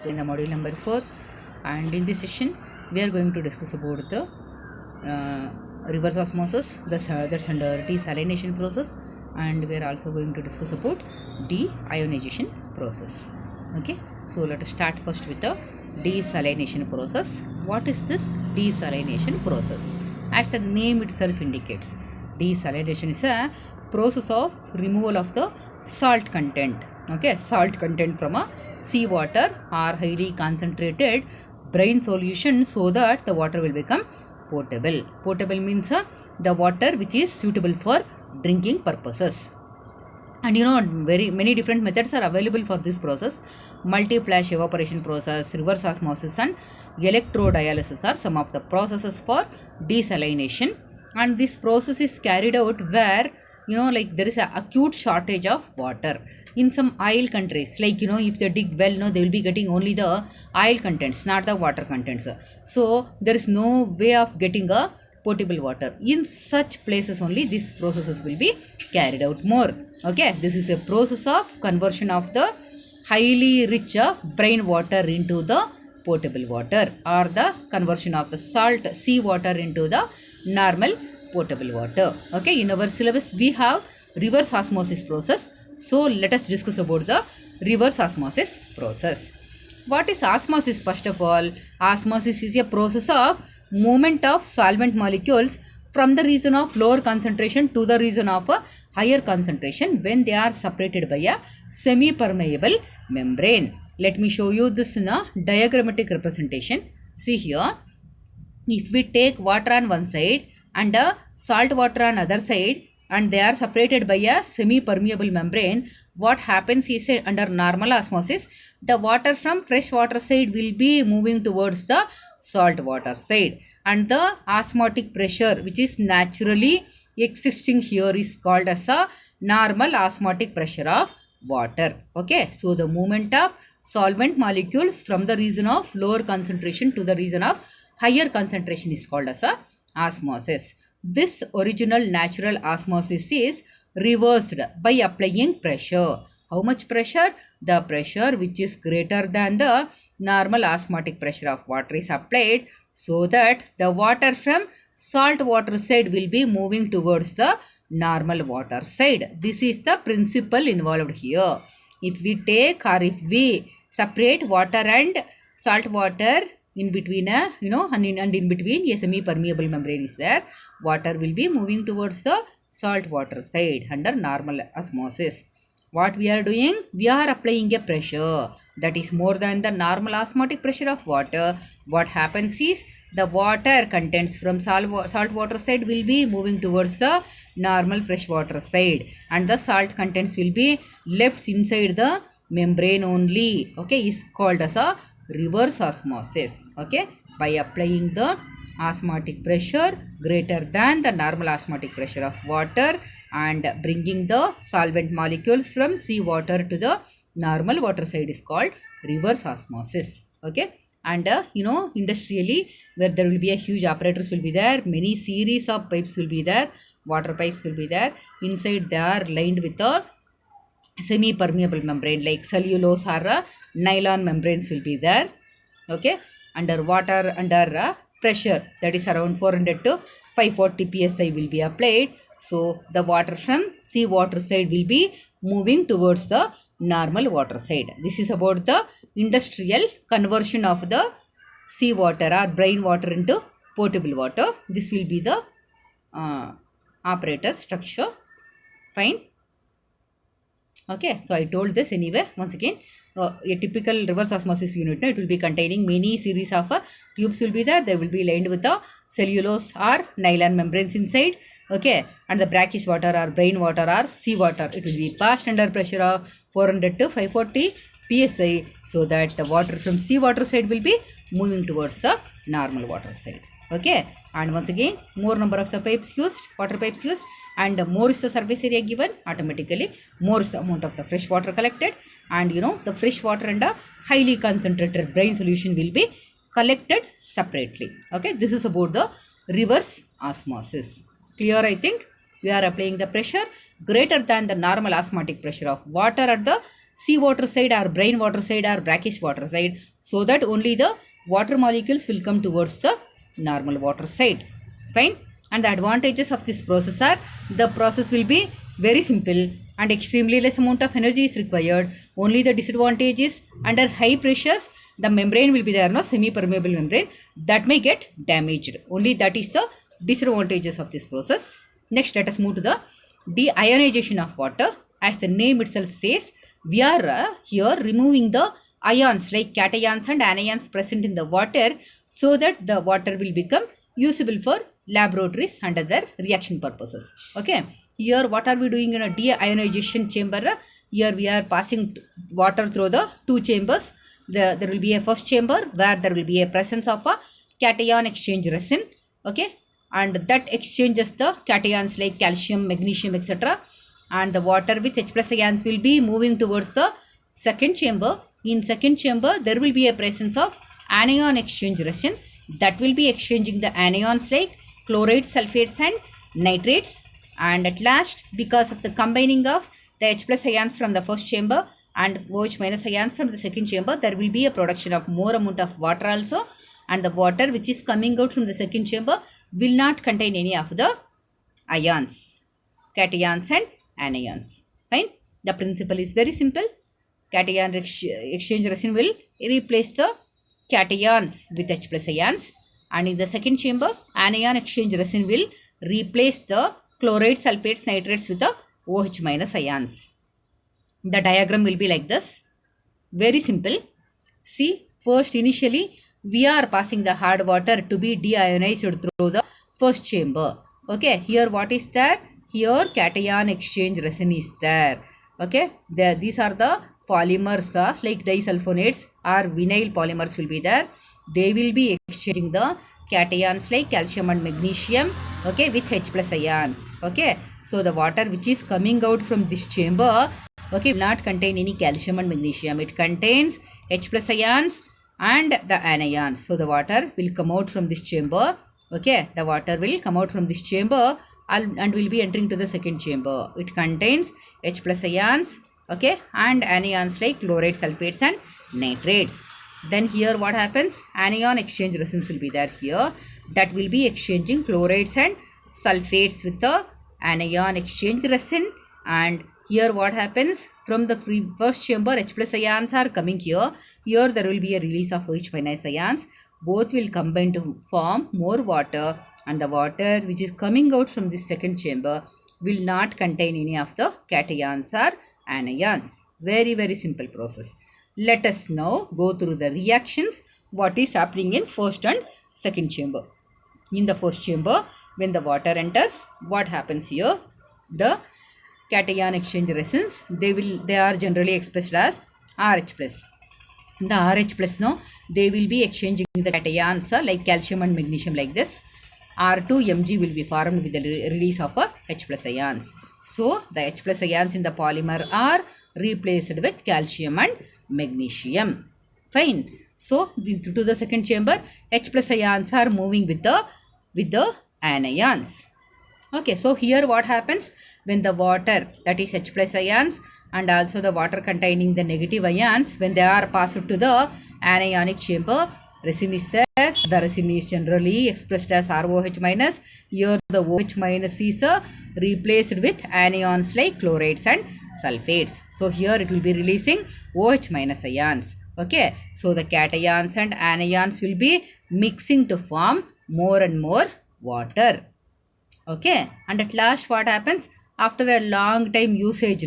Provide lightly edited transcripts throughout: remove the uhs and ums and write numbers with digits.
in the module number 4, and in this session we are going to discuss about the reverse osmosis, that's under desalination process, and we are also going to discuss about deionization process. Okay, so let us start first with the desalination process. What is this desalination process? As the name itself indicates, desalination is a process of removal of the salt content. Okay, salt content from a seawater or highly concentrated brine solution, so that the water will become potable. Potable means the water which is suitable for drinking purposes. And very many different methods are available for this process. Multi-flash evaporation process, reverse osmosis, and electrodialysis are some of the processes for desalination. And this process is carried out where there is an acute shortage of water in some oil countries. If they dig well, they will be getting only the oil contents, not the water contents. So there is no way of getting a potable water. In such places only these processes will be carried out more. Okay, this is a process of conversion of the highly rich brine water into the potable water, or the conversion of the salt sea water into the normal potable water. Okay, in our syllabus we have reverse osmosis process. So let us discuss about the reverse osmosis process. What is osmosis? First of all, osmosis is a process of movement of solvent molecules from the region of lower concentration to the region of a higher concentration when they are separated by a semi-permeable membrane. Let me show you this in a diagrammatic representation. See here, if we take water on one side and salt water on other side, and they are separated by a semi-permeable membrane, what happens is under normal osmosis, the water from fresh water side will be moving towards the salt water side, and the osmotic pressure which is naturally existing here is called as a normal osmotic pressure of water. Okay, so the movement of solvent molecules from the region of lower concentration to the region of higher concentration is called as a osmosis. This original natural osmosis is reversed by applying pressure. How much pressure? The pressure which is greater than the normal osmotic pressure of water is applied, so that the water from salt water side will be moving towards the normal water side. This is the principle involved here. If we take, or if we separate water and salt water in between and in between a semi-permeable membrane is there, water will be moving towards the salt water side under normal osmosis. What we are doing? We are applying a pressure that is more than the normal osmotic pressure of water. What happens is the water contents from salt water side will be moving towards the normal fresh water side, and the salt contents will be left inside the membrane only. Okay, is called as a reverse osmosis. Okay, by applying the osmotic pressure greater than the normal osmotic pressure of water and bringing the solvent molecules from sea water to the normal water side is called reverse osmosis. Okay, and industrially, where there will be a huge apparatus will be there, many series of pipes will be there, water pipes will be there. Inside they are lined with a semi-permeable membrane like cellulose or nylon membranes will be there. Okay, under water, under pressure that is around 400 to 540 psi will be applied. So the water from sea water side will be moving towards the normal water side. This is about the industrial conversion of the sea water or brine water into potable water. This will be the operator structure. Fine. Okay, so I told this anyway. Once again, a typical reverse osmosis unit, it will be containing many series of tubes will be there. They will be lined with the cellulose or nylon membranes inside. Okay, and the brackish water or brine water or sea water, it will be passed under pressure of 400 to 540 psi, so that the water from sea water side will be moving towards the normal water side. Okay, and once again, more number of the pipes used, water pipes used, and more is the surface area given, automatically more is the amount of the fresh water collected, and the fresh water and a highly concentrated brine solution will be collected separately. Okay, this is about the reverse osmosis. Clear, I think? We are applying the pressure greater than the normal osmotic pressure of water at the sea water side or brine water side or brackish water side, so that only the water molecules will come towards the normal water side. Fine. And the advantages of this process are, the process will be very simple and extremely less amount of energy is required. Only the disadvantage is, under high pressures the membrane will be there, no, semi-permeable membrane, that may get damaged. Only that is the disadvantages of this process. Next, let us move to the deionization of water. As the name itself says, we are here removing the ions like cations and anions present in the water, so that the water will become usable for laboratories under their reaction purposes. Okay, here what are we doing in a deionization chamber? Here we are passing water through the two chambers. There will be a first chamber where there will be a presence of a cation exchange resin. Okay, and that exchanges the cations like calcium, magnesium, etc. And the water with H plus ions will be moving towards the second chamber. In second chamber, there will be a presence of anion exchange resin that will be exchanging the anions like chlorides, sulfates and nitrates. And at last, because of the combining of the H plus ions from the first chamber and OH minus ions from the second chamber, there will be a production of more amount of water also, and the water which is coming out from the second chamber will not contain any of the ions, cations and anions. Fine. The principle is very simple. Cation exchange resin will replace the cations with H plus ions, and in the second chamber anion exchange resin will replace the chlorides, sulfates, nitrates with the OH minus ions. The diagram will be like this. Very simple. See, first initially we are passing the hard water to be deionized through the first chamber. Okay, here what is there? Here cation exchange resin is there. Okay, these are the polymers like disulfonates or vinyl polymers will be there. They will be exchanging the cations like calcium and magnesium, okay, with H plus ions. Okay, so the water which is coming out from this chamber, okay, will not contain any calcium and magnesium. It contains H plus ions and the anions. So the water will come out from this chamber. Okay, the water will come out from this chamber and will be entering to the second chamber. It contains H plus ions, okay, and anions like chloride, sulfates and nitrates. Then here what happens? Anion exchange resins will be there here. That will be exchanging chlorides and sulfates with the anion exchange resin. And here what happens? From the first chamber, H plus ions are coming here. Here there will be a release of OH minus ions. Both will combine to form more water, and the water which is coming out from this second chamber will not contain any of the cations or anions. Very, very simple process. Let us now go through the reactions, what is happening in first and second chamber. In the first chamber, when the water enters, what happens here? The cation exchange resins, they are generally expressed as RH plus. The RH plus, no, they will be exchanging the cations like calcium and magnesium like this. R2Mg will be formed with the release of H plus ions. So the H plus ions in the polymer are replaced with calcium and magnesium. Fine. So to the second chamber, H plus ions are moving with the anions. Okay, so here what happens? When the water, that is H plus ions, and also the water containing the negative ions, when they are passed to the anionic chamber, resin is there. The resin is generally expressed as ROH minus. Here the OH minus is replaced with anions like chlorides and sulfates. So here it will be releasing OH minus ions. Okay, so the cations and anions will be mixing to form more and more water. Okay, and at last what happens? After a long time usage,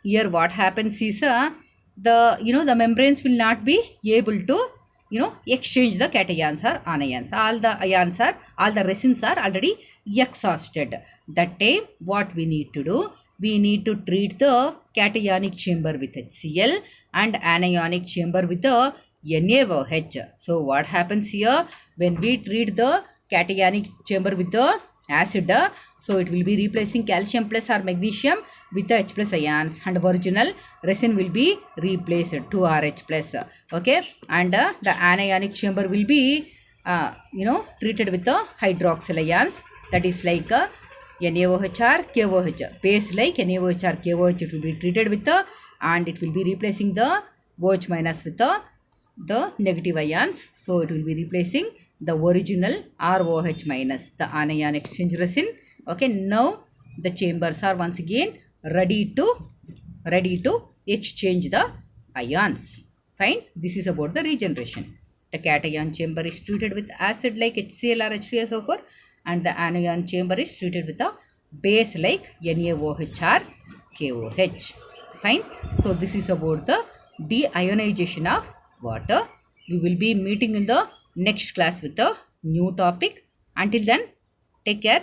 here what happens is the membranes will not be able to exchange the cations or anions. All the resins are already exhausted. That time what we need to do? We need to treat the cationic chamber with HCl and anionic chamber with the NaOH. So what happens here? When we treat the cationic chamber with the acid, so it will be replacing calcium plus or magnesium with the H plus ions, and original resin will be replaced to RH plus. Okay, and the anionic chamber will be treated with the hydroxyl ions, that is like NaOH or KOH. Base like NaOH or KOH, it will be treated with the and it will be replacing the OH minus with the negative ions. So it will be replacing the original ROH minus, the anion exchange resin. Okay, now the chambers are once again ready to exchange the ions. Fine. This is about the regeneration. The cation chamber is treated with acid like HCl or H3SO4, and the anion chamber is treated with a base like NaOH or KOH. Fine. So this is about the deionization of water. We will be meeting in the next class with a new topic. Until then, take care.